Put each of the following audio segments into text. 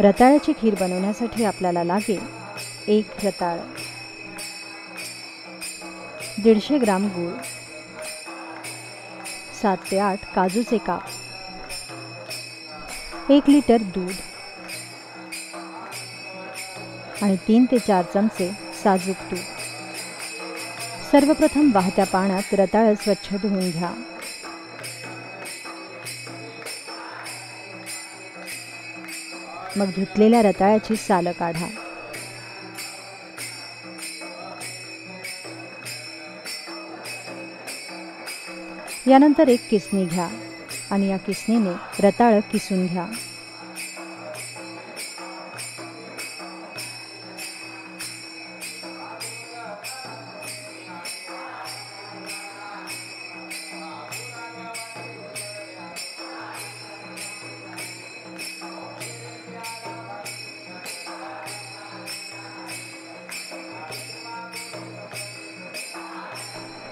रताळ्याची खीर बनवण्यासाठी आपल्याला लागेल 1 रताळं, 150 ग्राम गूळ, 7 ते 8 काजूचे काप, 1 लिटर दूध आणि 3 ते 4 चमचे साजूक तूप. सर्वप्रथम वाहत्या पाण्यात रताळं स्वच्छ धुवून घ्या. मग धुतलेल्या रताळ्याची सालं काढा. यानंतर एक किसणी घ्या आणि या किसणीने रताळं किसून घ्या.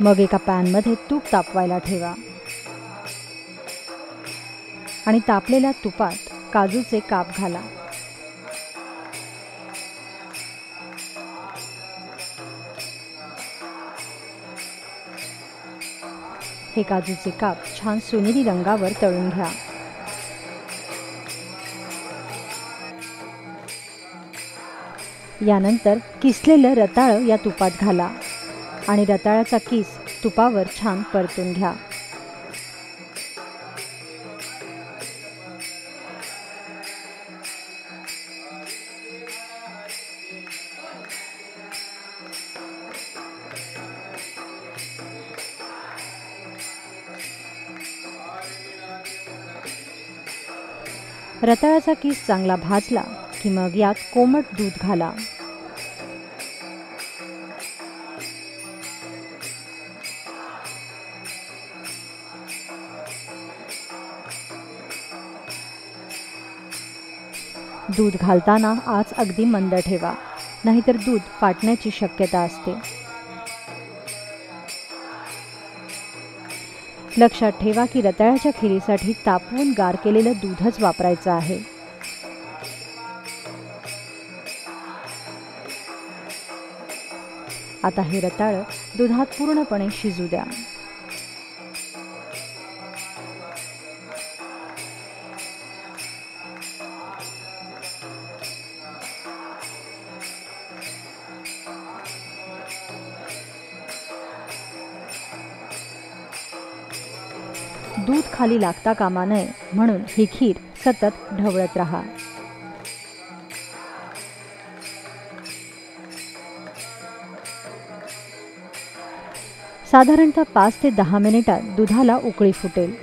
मग एका पॅनमध्ये तूप तापवायला ठेवा आणि तापलेल्या तुपात काजूचे काप घाला. हे काजूचे काप छान सोनेरी रंगावर तळून घ्या. यानंतर किसलेलं रताळं या तुपात घाला आणि रताळ्याचा किस तुपावर छान परतून घ्या. रताळ्याचा किस चांगला भाजला की मग यात कोमट दूध घाला. दूध घालताना आच अगदी मंद ठेवा, नाहीतर दूध फाटण्याची शक्यता असते. लक्षात ठेवा की रताळ्याच्या खिरीसाठी तापवून गार केलेलं दूधच वापरायचं आहे. आता हे रताळं दुधात पूर्णपणे शिजू द्या. दूध खाली लागता कामा नये म्हणून ही खीर सतत ढवळत राहा. साधारणतः 5 ते 10 मिनिटात दुधाला उकळी फुटेल.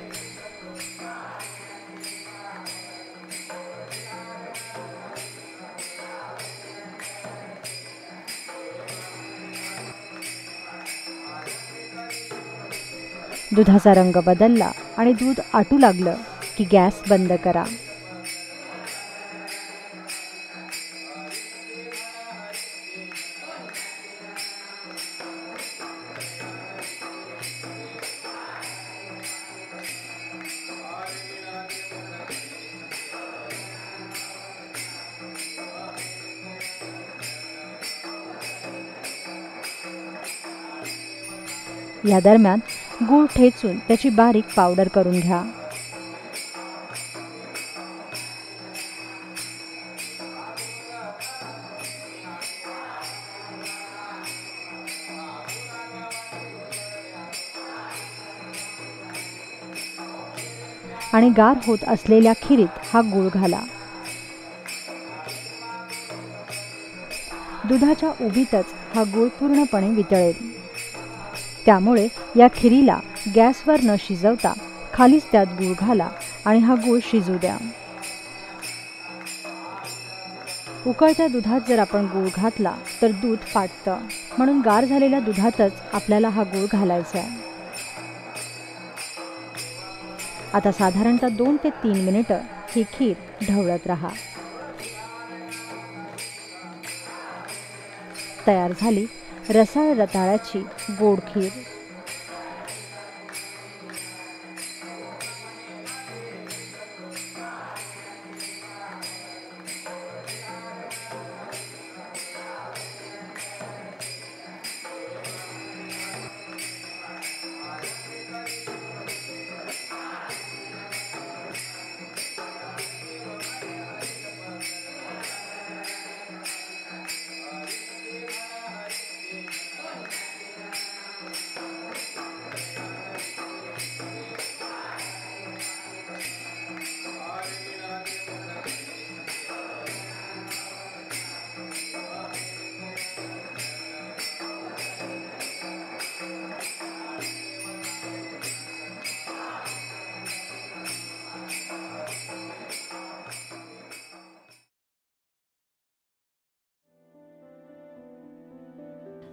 दुधाचा रंग बदलला आणि दूध आटू लागलं की गॅस बंद करा. या दरम्यान गूळ ठेचून त्याची बारीक पावडर करून घ्या. आणि गार होत असलेल्या खिरीत हा गूळ घाला. दुधाच्या उबीतच हा गूळ पूर्णपणे वितळेल. त्यामुळे या खिरीला गॅसवर न शिजवता खालीच त्यात गूळ घाला आणि हा गूळ शिजू द्या. उकळत्या दुधात जर आपण गूळ घातला तर दूध फाटतं, म्हणून गार झालेल्या दुधातच आपल्याला हा गूळ घालायचा आहे. आता साधारणतः 2 ते 3 मिनिटं ही खीर ढवळत राहा. तयार झाली रसाळ रताळ्याची गोड खीर.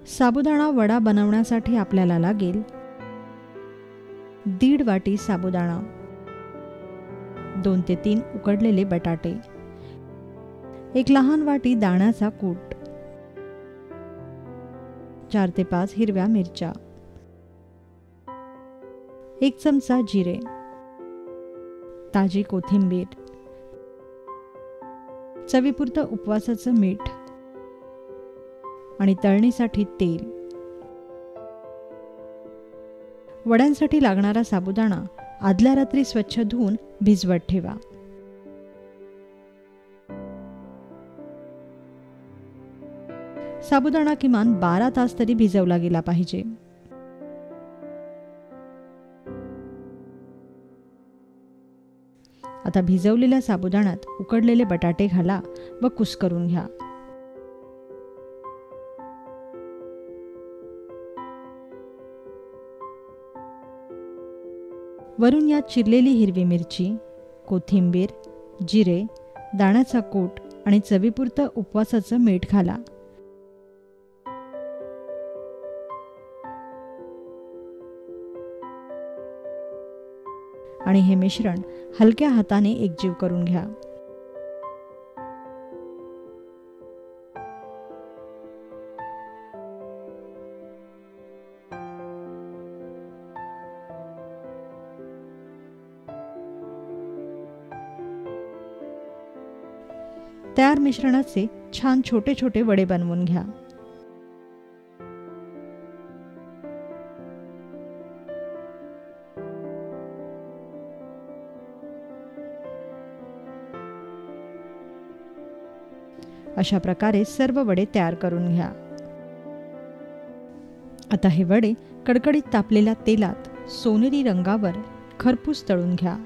साबुदाणा वडा बनवण्यासाठी आपल्याला लागेल 1.5 वाटी साबुदाणा, 2 ते 3 उकडलेले बटाटे, 1 लहान वाटी दाण्याचा कूट, 4 ते 5 हिरव्या मिरच्या, 1 चमचा जिरे, ताजी कोथिंबीर, चवीपुरतं उपवासाचं मीठ आणि तळणीसाठी तेल. वड्यांसाठी लागणारा साबुदाणा आदल्या रात्री स्वच्छ धुवून भिजवत ठेवा. साबुदाणा किमान 12 तास तरी भिजवला गेला पाहिजे. आता भिजवलेल्या साबुदाण्यात उकडलेले बटाटे घाला व कुस्करून घ्या. वरून यात चिरलेली हिरवी मिरची, कोथिंबीर, जिरे, दाण्याचा कूट आणि चवीपुरतं उपवासाचं मीठ घाला. आणि हे मिश्रण हलक्या हाताने एकजीव करून घ्या. तयार मिश्रणाचे छान छोटे छोटे वडे बनवून घ्या. अशा प्रकारे सर्व वडे तयार करून घ्या. आता हे वडे कडकडीत तापलेल्या तेलात सोनेरी रंगावर खरपूस तळून घ्या.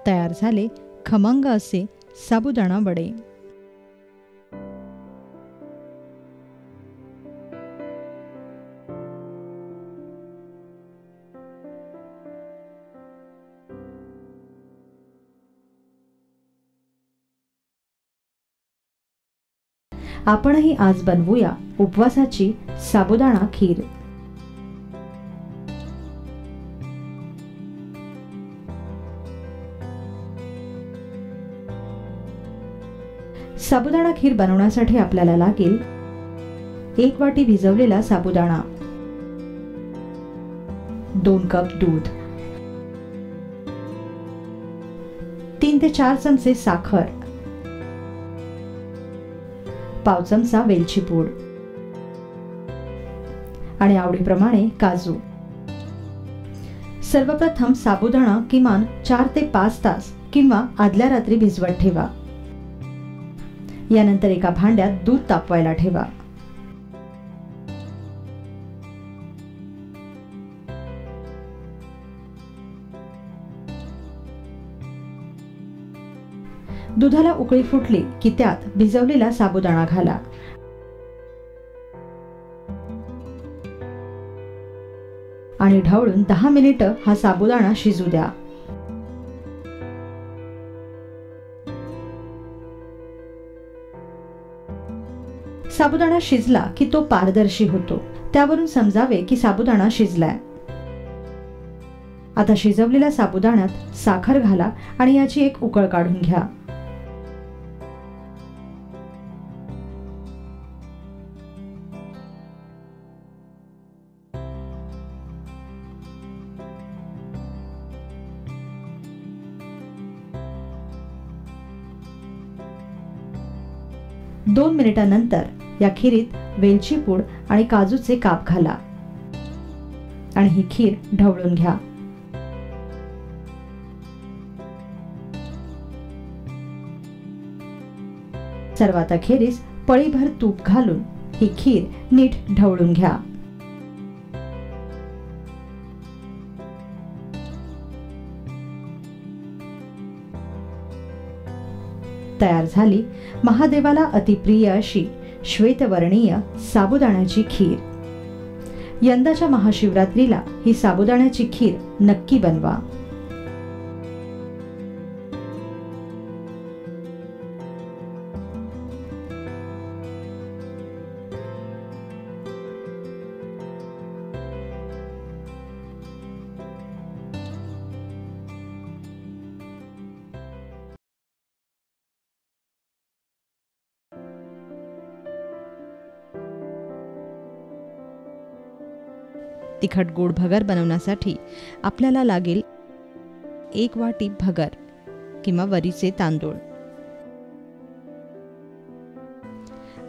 तयार झाले खमंग असे साबुदाणा वडे. आपणही आज बनवूया उपवासाची साबुदाणा खीर. साबुदाणा खीर बनवण्यासाठी आपल्याला लागेल 1 वाटी भिजवलेला साबुदाणा, 2 कप दूध, 3 ते 4 चमचे साखर, पाव चमचा वेलची पूड आणि आवडीप्रमाणे काजू. सर्वप्रथम साबुदाणा किमान 4 ते 5 तास किंवा आदल्या रात्री भिजवत ठेवा. यानंतर एका भांड्यात दूध तापवायला ठेवा. दुधाला उकळी फुटली की त्यात भिजवलेला साबुदाणा घाला. आणि ढवळून 10 मिनिटं हा साबुदाणा शिजू द्या. साबुदाणा शिजला की तो पारदर्शी होतो. त्यावरून समजावे की साबुदाणा शिजलाय. आता शिजवलेल्या साबुदाण्यात साखर घाला आणि याची एक उकळ काढून घ्या. दोन मिनिटांनंतर या खीरीत वेलची पूड आणि काजूचे काप घाला आणि ही खीर ढवळून घ्या. सर्वात अखेरीस पळीभर तूप घालून ही खीर नीट ढवळून घ्या. तयार झाली महादेवाला अतिप्रिय अशी श्वेतवर्णीय साबुदाण्याची खीर. यंदाच्या महाशिवरात्रीला ही साबुदाण्याची खीर नक्की बनवा. तिखट गोड भगर बनवण्यासाठी आपल्याला लागेल 1 वाटी भगर किंवा वरीचे तांदूळ,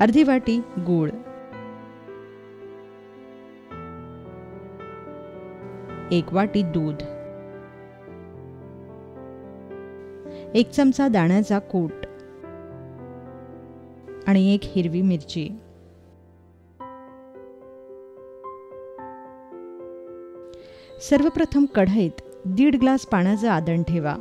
अर्धी वाटी गूळ, 1 वाटी दूध, 1 चमचा दाण्याचा कूट आणि 1 हिरवी मिरची. सर्वप्रथम कढईत 1.5 ग्लास पाण्याचं आदण ठेवा.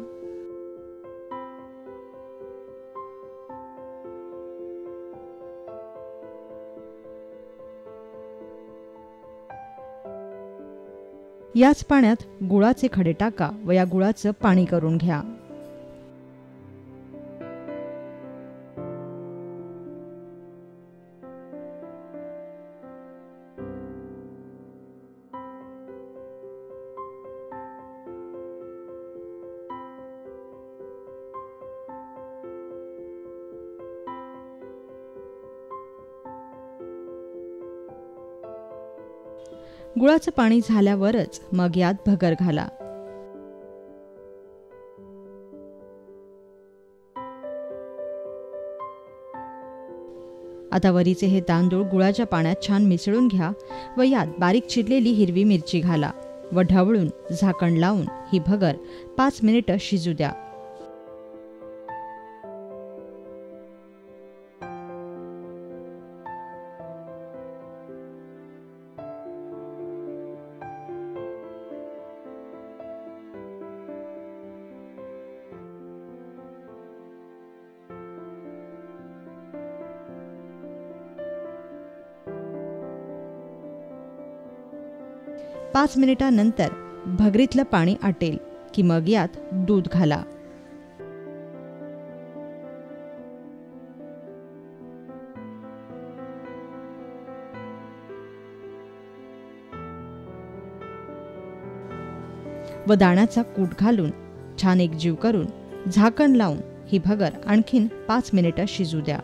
याच पाण्यात गुळाचे खडे टाका व या गुळाचं पाणी करून घ्या. गुळाचं पाणी झाल्यावरच मग यात भगर घाला. आता वरीचे हे तांदूळ गुळाच्या पाण्यात छान मिसळून घ्या व यात बारीक चिरलेली हिरवी मिरची घाला व ढवळून झाकण लावून ही भगर 5 मिनिटं शिजू द्या. पाच मिनिटांनंतर भगरीतलं पाणी आटेल की मग यात दूध घाला. व दाण्याचा कूट घालून छान एकजीव करून झाकण लावून ही भगर आणखीन 5 मिनिटं शिजू द्या.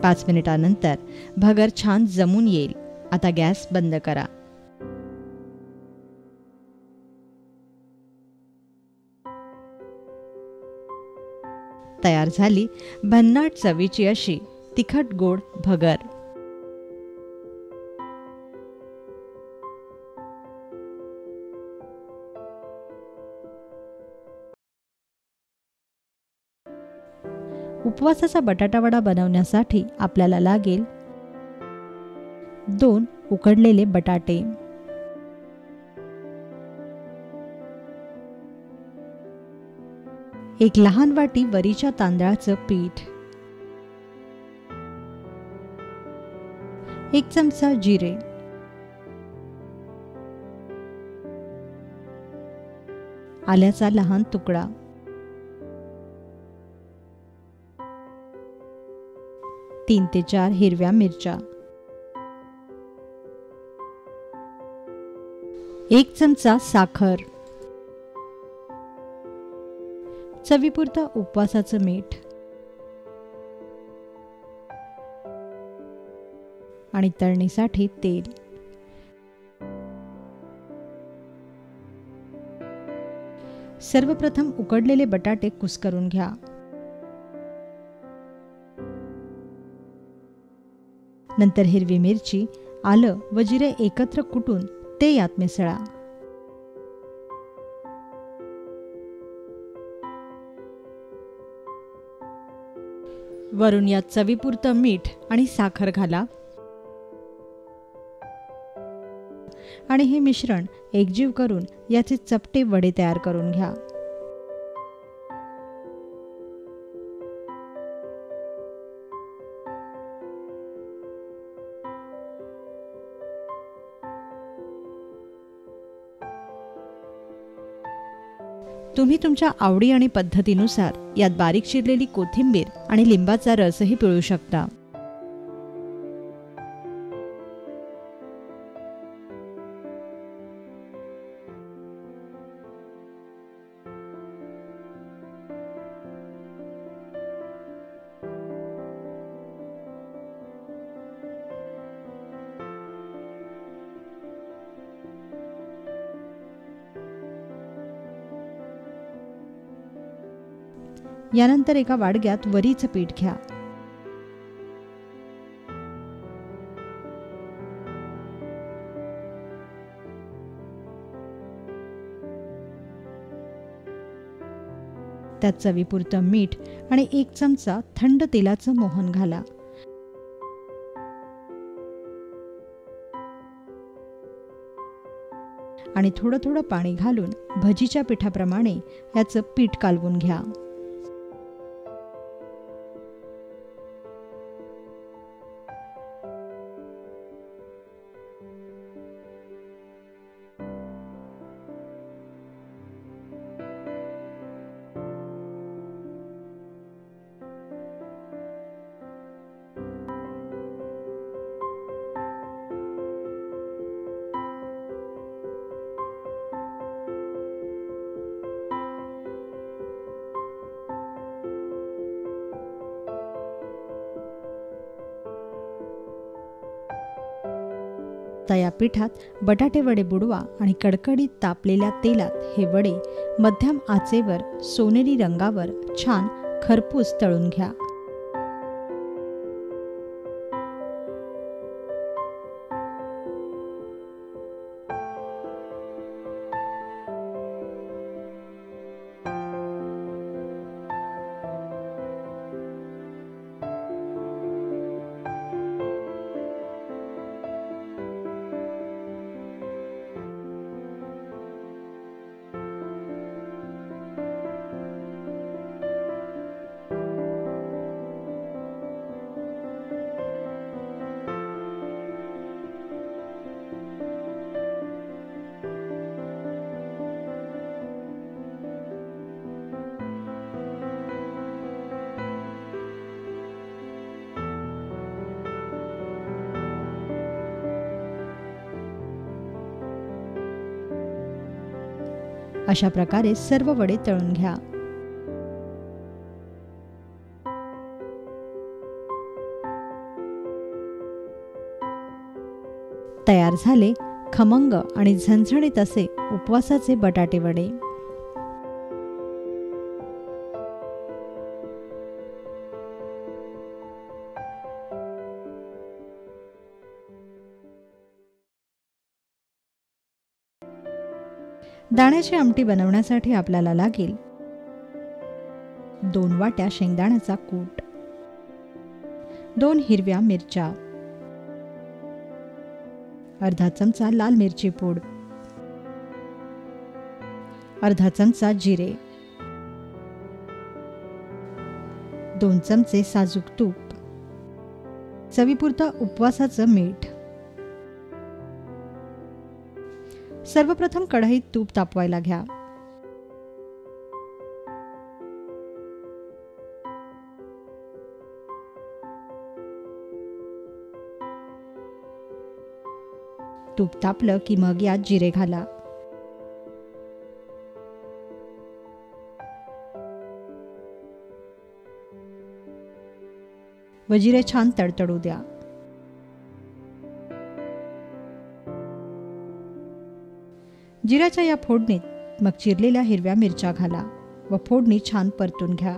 पाच मिनिटांनंतर भगर छान जमून येईल. आता गॅस बंद करा. तयार झाली भन्नाट चवीची अशी तिखट गोड भगर. उपवासाचा बटाटा वडा बनवण्यासाठी आपल्याला लागेल 2 उकडलेले बटाटे, 1 लहान वाटी वरीच्या तांदळाचं पीठ, 1 चमचा जिरे, आल्याचा लहान तुकडा, 3 ते 4 हिरव्या मिरच्या, 1 चमचा साखर, चवीपुरतं उपवासाचं मीठ आणि तळणीसाठी तेल. सर्वप्रथम उकडलेले बटाटे कुस्करून घ्या. नंतर हिरवी मिरची, आलं व जिरे एकत्र कुटून ते यात मिसळा. वरून यात चवीपुरतं मीठ आणि साखर घाला आणि हे मिश्रण एकजीव करून याचे चपटे वडे तयार करून घ्या. तुम्ही तुमच्या आवडी आणि पद्धतीनुसार यात बारीक चिरलेली कोथिंबीर आणि लिंबाचा रसही पिळू शकता. यानंतर एका वाडग्यात वरीचं पीठ घ्या. त्यात चवीपुरतं मीठ आणि 1 चमचा थंड तेलाचं मोहन घाला. आणि थोडं थोडं पाणी घालून भजीच्या पिठाप्रमाणे याचं पीठ कालवून घ्या. आता या पिठात बटाटे वडे बुडवा आणि कडकडीत तापलेल्या तेलात हे वडे मध्यम आचेवर सोनेरी रंगावर छान खरपूस तळून घ्या. अशा प्रकारे सर्व वडे तळून घ्या. तयार झाले खमंग आणि झणझणीत असे उपवासाचे बटाटे वडे. दाण्याची आमटी बनवण्यासाठी आपल्याला लागेल 2 वाट्या शेंगदाण्याचा कूट, 2 हिरव्या मिरच्या, अर्धा चमचा लाल मिरची पूड, अर्धा चमचा जिरे, 2 चमचे साजूक तूप, चवीपुरतं उपवासाचं मीठ. सर्वप्रथम कढईत तूप तापवायला घ्या. तूप तापलं की मग यात जिरे घाला. व जिरे छान तडतडू द्या. जिऱ्याच्या या फोडणीत मग चिरलेल्या हिरव्या मिरच्या घाला व फोडणी छान परतून घ्या.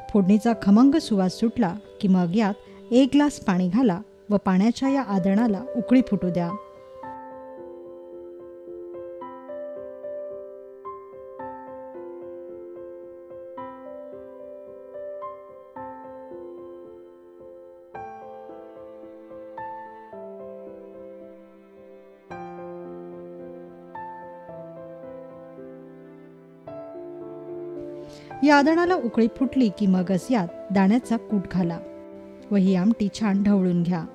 फोडणीचा खमंग सुवास सुटला की मग यात 1 ग्लास पाणी घाला व पाण्याच्या या आदणाला उकळी फुटू द्या. या आदणाला उकळी फुटली की मगच यात दाण्याचा कूट घाला व ही आमटी छान ढवळून घ्या.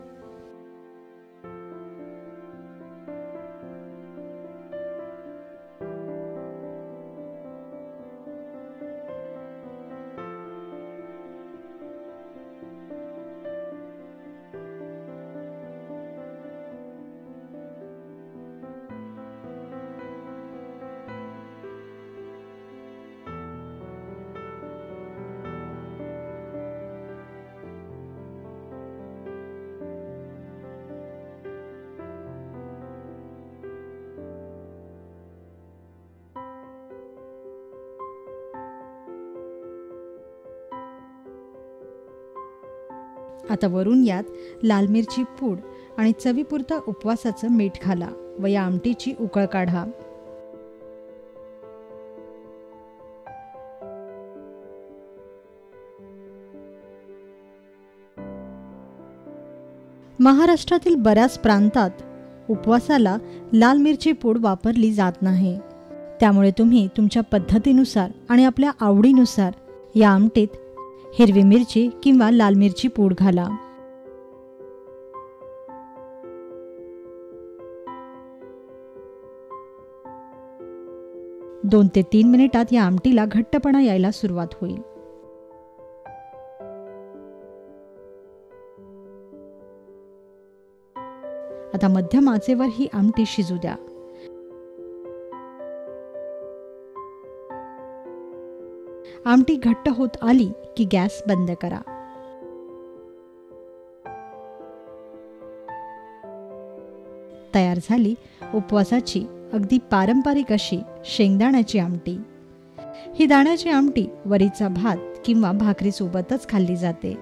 आता वरून यात लाल मिरची पूड आणि चवीपुरतं उपवासाचं मीठ घाला व या आमटीची उकळ काढा. महाराष्ट्रातील बऱ्याच प्रांतात उपवासाला लाल मिरची पूड वापरली जात नाही. त्यामुळे तुम्ही तुमच्या पद्धतीनुसार आणि आपल्या आवडीनुसार या आमटीत हिरवी मिरची किंवा लाल मिरची पूड घाला. दोन ते 3 मिनिटात या आमटीला घट्टपणा यायला सुरुवात होईल. आता मध्यम आचेवर ही आमटी शिजू द्या. आमटी घट्ट होत आली की गॅस बंद करा. तयार झाली उपवासाची अगदी पारंपरिक अशी शेंगदाण्याची आमटी. ही दाण्याची आमटी वरीचा भात किंवा भाकरीसोबतच खाल्ली जाते.